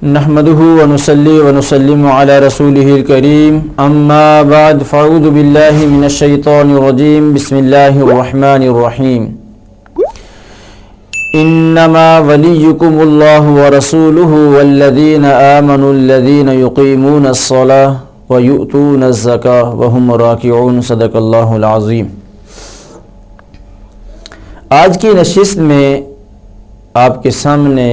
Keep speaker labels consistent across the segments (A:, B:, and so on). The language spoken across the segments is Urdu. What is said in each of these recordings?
A: نحمده ونصلي ونسلم على رسوله الكريم اما بعد فاعوذ بالله من الشيطان الرجيم بسم الله الرحمن الرحيم انما وليكم الله ورسوله والذين آمنوا الذين يقيمون الصلاة ويؤتون الزكاة وهم راكعون صدق اللہ العظیم۔ آج کی نشست میں آپ کے سامنے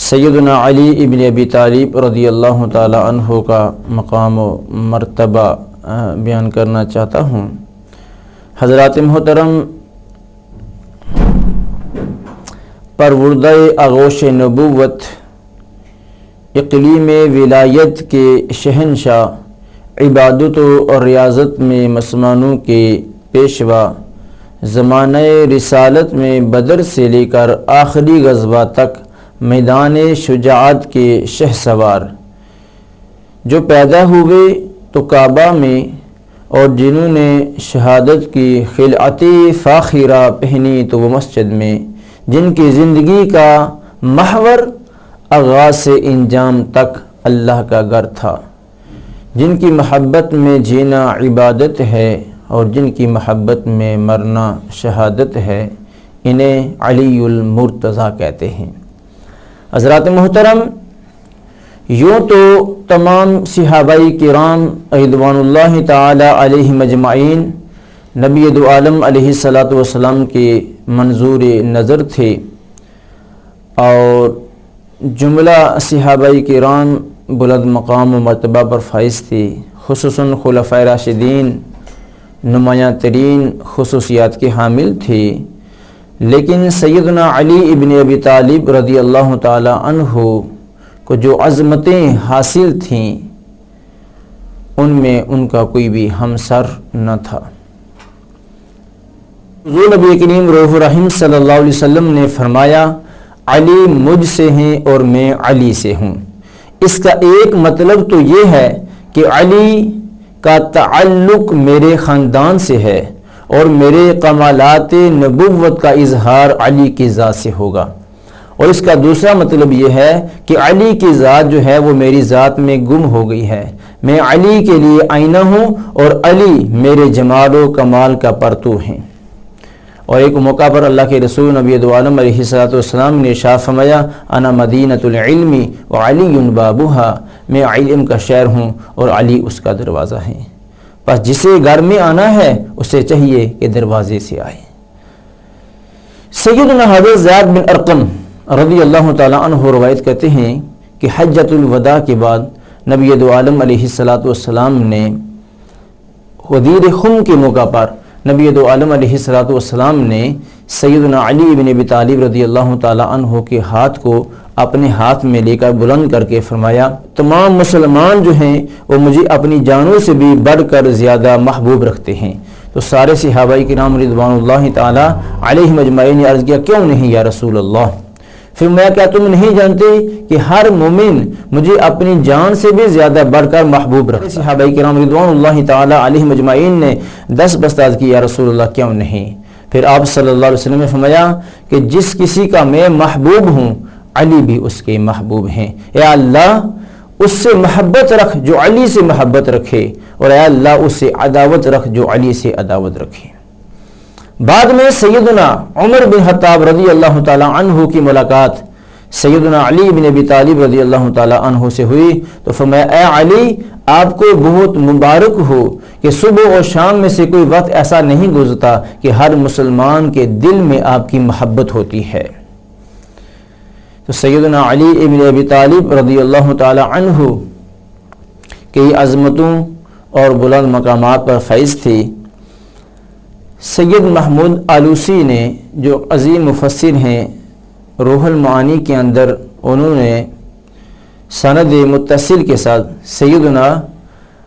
A: سیدنا علی ابن ابی طالب رضی اللہ تعالی عنہ کا مقام و مرتبہ بیان کرنا چاہتا ہوں۔ حضرات محترم، پروردہ آغوش نبوت، اقلیم ولایت کے شہنشاہ، عبادت و ریاضت میں مسلمانوں کے پیشوا، زمانہ رسالت میں بدر سے لے کر آخری غزوہ تک میدان شجاعت کے شہسوار، جو پیدا ہوئے تو کعبہ میں اور جنہوں نے شہادت کی خلعت فاخرہ پہنی تو وہ مسجد میں، جن کی زندگی کا محور آغاز سے انجام تک اللہ کا گھر تھا، جن کی محبت میں جینا عبادت ہے اور جن کی محبت میں مرنا شہادت ہے، انہیں علی المرتضیٰ کہتے ہیں۔ حضرات محترم، یوں تو تمام صحابہ کرام رضوان اللہ تعالی علیہم اجمعین نبی دو عالم علیہ الصلاۃ والسلام کے منظور نظر تھے، اور جملہ صحابہ کرام بلند مقام و مرتبہ پر فائز تھے، خصوصاً خلفائے راشدین نمایاں ترین خصوصیات کے حامل تھے، لیکن سیدنا علی ابن ابی طالب رضی اللہ تعالی عنہ کو جو عظمتیں حاصل تھیں ان میں ان کا کوئی بھی ہمسر نہ تھا۔ حضور نبی کریم رؤوف الرحیم صلی اللہ علیہ وسلم نے فرمایا، علی مجھ سے ہیں اور میں علی سے ہوں۔ اس کا ایک مطلب تو یہ ہے کہ علی کا تعلق میرے خاندان سے ہے اور میرے کمالات نبوت کا اظہار علی کی ذات سے ہوگا، اور اس کا دوسرا مطلب یہ ہے کہ علی کی ذات جو ہے وہ میری ذات میں گم ہو گئی ہے، میں علی کے لیے آئینہ ہوں اور علی میرے جمال و کمال کا پرتو ہیں۔ اور ایک موقع پر اللہ کے رسول نبی دو عالم علیہ الصلوۃ والسلام نے ارشاد فرمایا، انا مدینۃ العلم وعلی بابها، میں علم کا شہر ہوں اور علی اس کا دروازہ ہے، بس جسے گھر میں آنا ہے اسے چاہیے کہ دروازے سے آئے۔ سیدنا حضرت زید بن ارقم رضی اللہ تعالی عنہ روایت کرتے ہیں کہ حجۃ الوداع کے بعد نبی دو عالم علیہ الصلوۃ والسلام نے غدیر خم کے موقع پر نبی دو عالم علیہ الصلوۃ والسلام نے سیدنا علی بن ابی طالب رضی اللہ تعالی عنہ کے ہاتھ کو اپنے ہاتھ میں لے کر بلند کر کے فرمایا، تمام مسلمان جو ہیں وہ مجھے اپنی جانوں سے بھی بڑھ کر زیادہ محبوب رکھتے ہیں۔ تو سارے صحابہ کرام رضوان اللہ تعالی علیہم اجمعین نے عرض کیا، کیوں نہیں یا رسول اللہ؟ پھر میں کیا تم نہیں جانتے کہ ہر مومن مجھے اپنی جان سے بھی زیادہ بڑھ کر محبوب رکھتا ہے؟ صحابہ کرام رضوان اللہ تعالی علیہم اجمعین نے دست بستاد کی، یا رسول اللہ کیوں نہیں؟ پھر آپ صلی اللہ علیہ وسلم نے فرمایا کہ جس کسی کا میں محبوب ہوں علی بھی اس کے محبوب ہیں، اے اللہ اس سے محبت رکھ جو علی سے محبت رکھے، اور اے اللہ اس سے عداوت رکھ جو علی سے عداوت رکھے۔ بعد میں سیدنا عمر بن خطاب رضی اللہ تعالی عنہ کی ملاقات سیدنا علی بن ابی طالب رضی اللہ تعالی عنہ سے ہوئی تو فرمایا، اے علی آپ کو بہت مبارک ہو کہ صبح اور شام میں سے کوئی وقت ایسا نہیں گزرتا کہ ہر مسلمان کے دل میں آپ کی محبت ہوتی ہے۔ تو سیدنا علی ابن ابی طالب رضی اللہ تعالی عنہ کئی عظمتوں اور بلند مقامات پر فائز تھے۔ سید محمود آلوسی نے جو عظیم مفسر ہیں، روح المعانی کے اندر انہوں نے سند متصل کے ساتھ سیدنا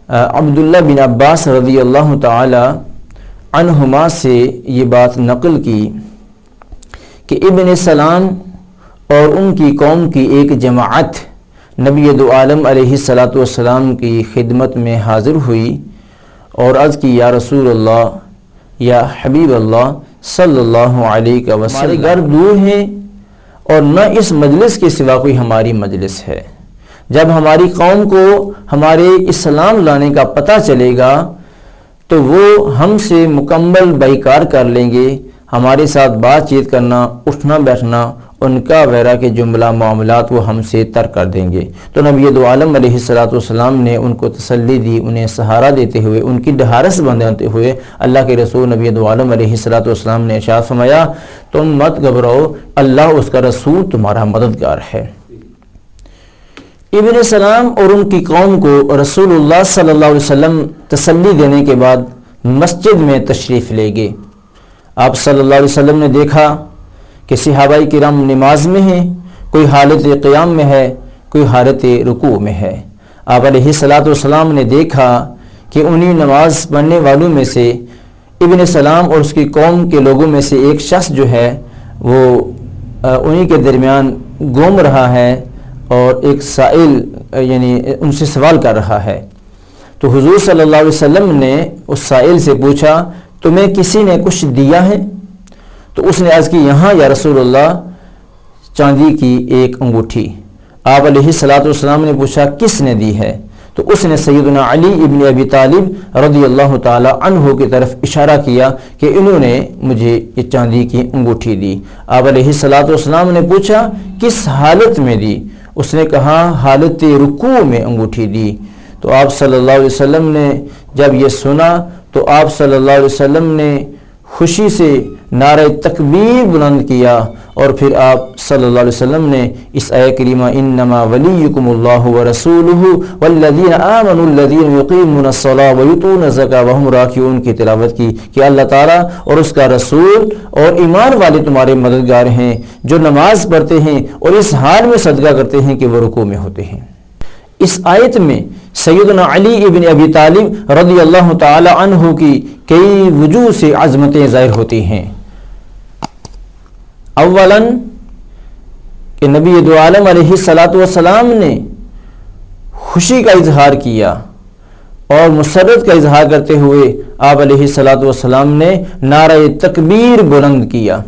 A: عبداللہ بن عباس رضی اللہ تعالی عنہما سے یہ بات نقل کی کہ ابن سلام اور ان کی قوم کی ایک جماعت نبی دو عالم علیہ الصلوۃ والسلام کی خدمت میں حاضر ہوئی اور عرض کی، یا رسول اللہ، یا حبیب اللہ صلی اللہ علیہ وسلم، ہمارے گھر دور ہیں اور نہ اس مجلس کے سوا کوئی ہماری مجلس ہے۔ جب ہماری قوم کو ہمارے اسلام لانے کا پتہ چلے گا تو وہ ہم سے مکمل بیکار کر لیں گے، ہمارے ساتھ بات چیت کرنا، اٹھنا بیٹھنا، ان کا وغیرہ کے جملہ معاملات وہ ہم سے ترک کر دیں گے۔ تو نبی دو عالم علیہ السلام نے ان کو تسلی دی، انہیں سہارا دیتے ہوئے، ان کی ڈھارس بندھاتے ہوئے اللہ کے رسول نبی دو عالم علیہ السلام نے ارشاد فرمایا تم مت گھبراؤ، اللہ اس کا رسول تمہارا مددگار ہے۔ ابن سلام اور ان کی قوم کو رسول اللہ صلی اللہ علیہ وسلم تسلی دینے کے بعد مسجد میں تشریف لے گئے۔ آپ صلی اللہ علیہ وسلم نے دیکھا کہ صحابہ کرام نماز میں ہیں، کوئی حالت قیام میں ہے، کوئی حالت رکوع میں ہے۔ آپ علیہ السلام نے دیکھا کہ انہی نماز پڑھنے والوں میں سے ابن سلام اور اس کی قوم کے لوگوں میں سے ایک شخص جو ہے وہ انہی کے درمیان گم رہا ہے اور ایک سائل یعنی ان سے سوال کر رہا ہے۔ تو حضور صلی اللہ علیہ وسلم نے اس سائل سے پوچھا تمہیں کسی نے کچھ دیا ہے؟ تو اس نے عرض کی یہاں یا رسول اللہ چاندی کی ایک انگوٹھی۔ آپ علیہ السلام نے پوچھا کس نے دی ہے؟ تو اس نے سیدنا علی ابن ابی طالب رضی اللہ تعالی عنہ کی طرف اشارہ کیا کہ انہوں نے مجھے یہ چاندی کی انگوٹھی دی۔ آپ علیہ السلام نے پوچھا کس حالت میں دی؟ اس نے کہا حالت رکوع میں انگوٹھی دی۔ تو آپ صلی اللہ علیہ وسلم نے جب یہ سنا تو آپ صلی اللہ علیہ وسلم نے خوشی سے نعرہ تکبیر بلند کیا اور پھر آپ صلی اللہ علیہ وسلم نے اس آیت کریمہ انما ولیکم اللہ ورسولہ والذین آمنوا الذین یقیمون الصلاۃ ویؤتون الزکاۃ وہم راکعون کی تلاوت کی کہ اللہ تعالیٰ اور اس کا رسول اور ایمان والے تمہارے مددگار ہیں جو نماز پڑھتے ہیں اور اس حال میں صدقہ کرتے ہیں کہ وہ رکوع میں ہوتے ہیں۔ اس آیت میں سیدنا علی ابن ابی طالب رضی اللہ تعالی عنہ کی کئی وجوہ سے عظمتیں ظاہر ہوتی ہیں۔ اولاً کہ نبی دو عالم علیہ السلام نے خوشی کا اظہار کیا اور مسرت کا اظہار کرتے ہوئے آپ علیہ السلام نے نعرہ تکبیر بلند کیا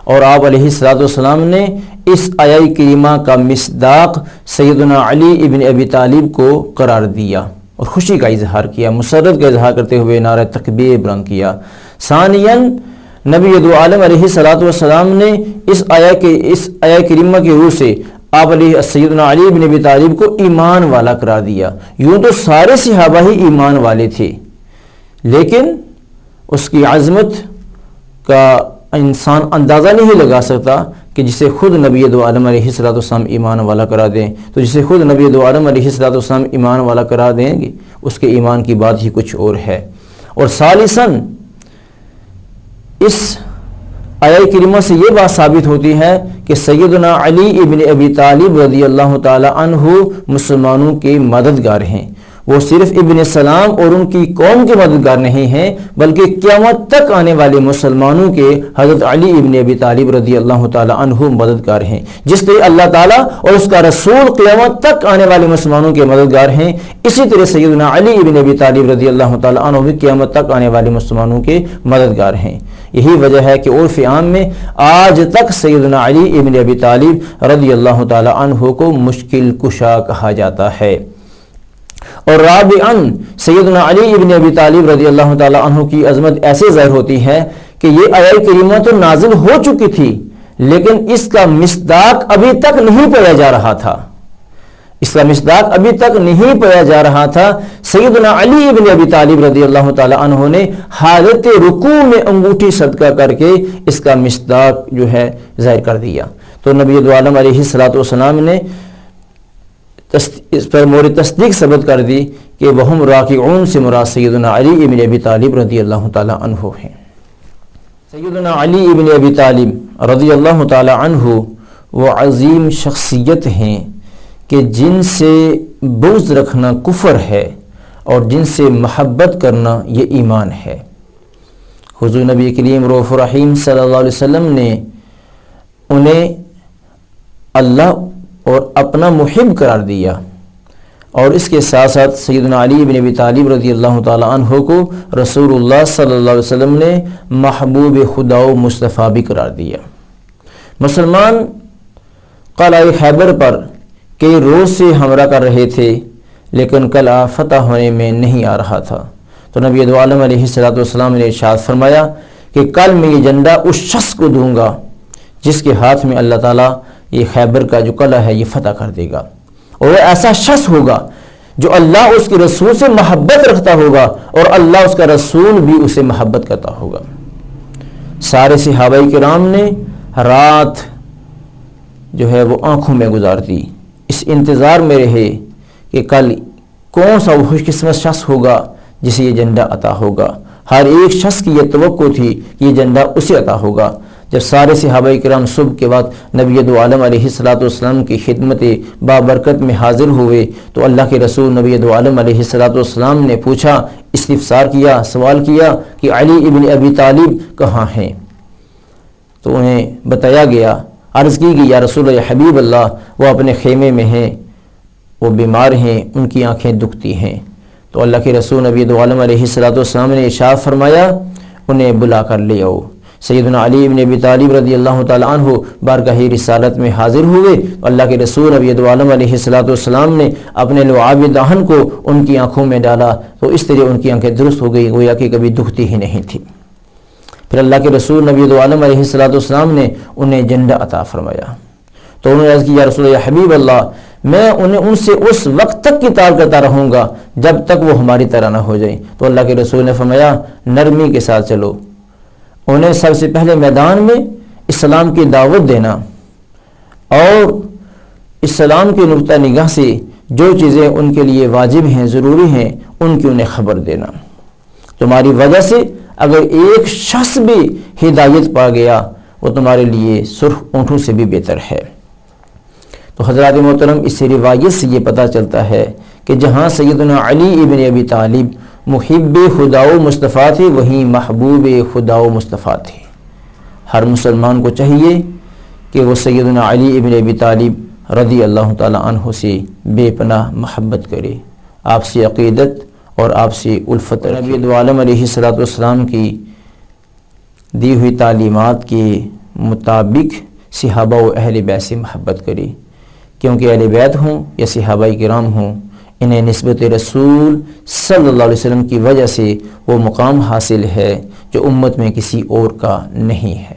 A: اور آپ علیہ السلام نے اس آیت کریمہ کا مصداق سیدنا علی ابن ابی طالب کو قرار دیا اور خوشی کا اظہار کیا، مسرت کا اظہار کرتے ہوئے نعرہ تکبیر بلند کیا۔ ثانیاً نبی دو عالم علیہ السلام نے اس آیت کریمہ کی روح سے آپ علیہ سیدنا علی ابن ابی طالب کو ایمان والا قرار دیا۔ یوں تو سارے صحابہ ہی ایمان والے تھے، لیکن اس کی عظمت کا انسان اندازہ نہیں لگا سکتا کہ جسے خود نبی دو عالم علیہ السلام ایمان والا قرار دیں، تو جسے خود نبی دو عالم علیہ السلام ایمان والا قرار دیں گے اس کے ایمان کی بات ہی کچھ اور ہے۔ اور ثالثاً اس آیت کریمہ سے یہ بات ثابت ہوتی ہے کہ سیدنا علی ابن ابی طالب رضی اللہ تعالی عنہ مسلمانوں کے مددگار ہیں۔ وہ صرف ابن سلام اور ان کی قوم کے مددگار نہیں ہیں بلکہ قیامت تک آنے والے مسلمانوں کے حضرت علی ابن ابی طالب رضی اللہ تعالی عنہ مددگار ہیں۔ جس طرح اللہ تعالیٰ اور اس کا رسول قیامت تک آنے والے مسلمانوں کے مددگار ہیں، اسی طرح سیدنا علی ابن ابی طالب رضی اللہ تعالی عنہ بھی قیامت تک آنے والے مسلمانوں کے مددگار ہیں۔ یہی وجہ ہے کہ عرف عام میں آج تک سیدنا علی ابن ابی طالب رضی اللہ تعالی عنہ کو مشکل کشا کہا جاتا ہے۔ اور رابعاً سیدنا علی ابن ابی طالب رضی اللہ تعالی عنہ کی عظمت ایسے ظاہر ہوتی ہے کہ یہ آیت کریمہ تو نازل ہو چکی تھی لیکن اس کا مصداق ابھی تک نہیں پایا جا رہا تھا، اس کا مصداق ابھی تک نہیں پایا جا رہا تھا۔ سیدنا علی ابن ابی طالب رضی اللہ تعالی عنہ نے حالت رکوع میں انگوٹھی صدقہ کر کے اس کا مصداق جو ہے ظاہر کر دیا۔ تو نبی دو عالم علیہ السلام نے اس پر مورد تصدیق ثبت کر دی کہ وہم راکعون سے مراد سیدنا علی ابن ابی طالب رضی اللہ تعالی عنہ ہیں۔ سیدنا علی ابن ابی طالب رضی اللہ تعالی عنہ وہ عظیم شخصیت ہیں کہ جن سے بغض رکھنا کفر ہے اور جن سے محبت کرنا یہ ایمان ہے۔ حضور نبی کریم رؤوف رحیم صلی اللہ علیہ وسلم نے انہیں اللہ اور اپنا محب قرار دیا اور اس کے ساتھ ساتھ سیدنا علی بن ابی طالب رضی اللہ تعالی عنہ کو رسول اللہ صلی اللہ علیہ وسلم نے محبوب خدا و مصطفیٰ بھی قرار دیا۔ مسلمان قلعہ خیبر پر کئی روز سے حملہ کر رہے تھے، لیکن قلعہ فتح ہونے میں نہیں آ رہا تھا۔ تو نبی دو عالم علیہ السلام نے ارشاد فرمایا کہ کل میں یہ جھنڈا اس شخص کو دوں گا جس کے ہاتھ میں اللہ تعالیٰ یہ خیبر کا جو قلعہ ہے یہ فتح کر دے گا، اور وہ ایسا شخص ہوگا جو اللہ اس کے رسول سے محبت رکھتا ہوگا اور اللہ اس کا رسول بھی اسے محبت کرتا ہوگا۔ سارے صحابہ کرام نے رات جو ہے وہ آنکھوں میں گزار دی، اس انتظار میں رہے کہ کل کون سا وہ خوش قسمت شخص ہوگا جسے یہ جھنڈا عطا ہوگا۔ ہر ایک شخص کی یہ توقع تھی کہ یہ جھنڈا اسے عطا ہوگا۔ جب سارے صحابہ کرام صبح کے وقت نبی دو عالم علیہ السلام کی خدمت بابرکت میں حاضر ہوئے تو اللہ کے رسول نبی دو عالم علیہ السلام نے پوچھا، استفسار کیا، سوال کیا کہ علی ابن ابی طالب کہاں ہیں؟ تو انہیں بتایا گیا، عرض کی کہ یا رسول اللہ، حبیب اللہ، وہ اپنے خیمے میں ہیں، وہ بیمار ہیں، ان کی آنکھیں دکھتی ہیں۔ تو اللہ کے رسول نبی دو عالم علیہ السلام نے ارشاد فرمایا، انہیں بلا کر لے آؤ۔ سیدنا علی بن ابی طالب رضی اللہ تعالیٰ عنہ بارگاہ رسالت میں حاضر ہوئے تو اللہ کے رسول نبی دو عالم علیہ السلام نے اپنے لعاب دہن کو ان کی آنکھوں میں ڈالا تو اس طرح ان کی آنکھیں درست ہو گئی، گویا کہ کبھی دکھتی ہی نہیں تھی۔ پھر اللہ کے رسول نبی دو عالم علیہ السلام نے انہیں جھنڈا عطا فرمایا تو انہوں نے عرض کی، یا رسول اللہ، حبیب اللہ، میں انہیں ان سے اس وقت تک کتاب کرتا رہوں گا جب تک وہ ہماری طرح نہ ہو جائیں۔ تو اللہ کے رسول نے فرمایا، نرمی کے ساتھ چلو، انہیں سب سے پہلے میدان میں اسلام کی دعوت دینا اور اسلام کے نقطہ نگاہ سے جو چیزیں ان کے لیے واجب ہیں، ضروری ہیں، ان کی انہیں خبر دینا۔ تمہاری وجہ سے اگر ایک شخص بھی ہدایت پا گیا وہ تمہارے لیے سرخ اونٹوں سے بھی بہتر ہے۔ تو حضرات محترم، اس سے روایت سے یہ پتہ چلتا ہے کہ جہاں سیدنا علی ابن ابی طالب محب خدا و مصطفیٰ تھے، وہیں محبوب خدا و مصطفیٰ تھے۔ ہر مسلمان کو چاہیے کہ وہ سیدنا علی ابن ابی طالب رضی اللہ تعالیٰ عنہ سے بے پناہ محبت کرے، آپ سے عقیدت اور آپ سے الفت رکھے۔ نبی دو عالم علیہ السلام کی دی ہوئی تعلیمات کے مطابق صحابہ و اہل بیت سے محبت کرے، کیونکہ اہل بیت ہوں یا صحابہ کرام ہوں، انہیں نسبت رسول صلی اللہ علیہ وسلم کی وجہ سے وہ مقام حاصل ہے جو امت میں کسی اور کا نہیں ہے۔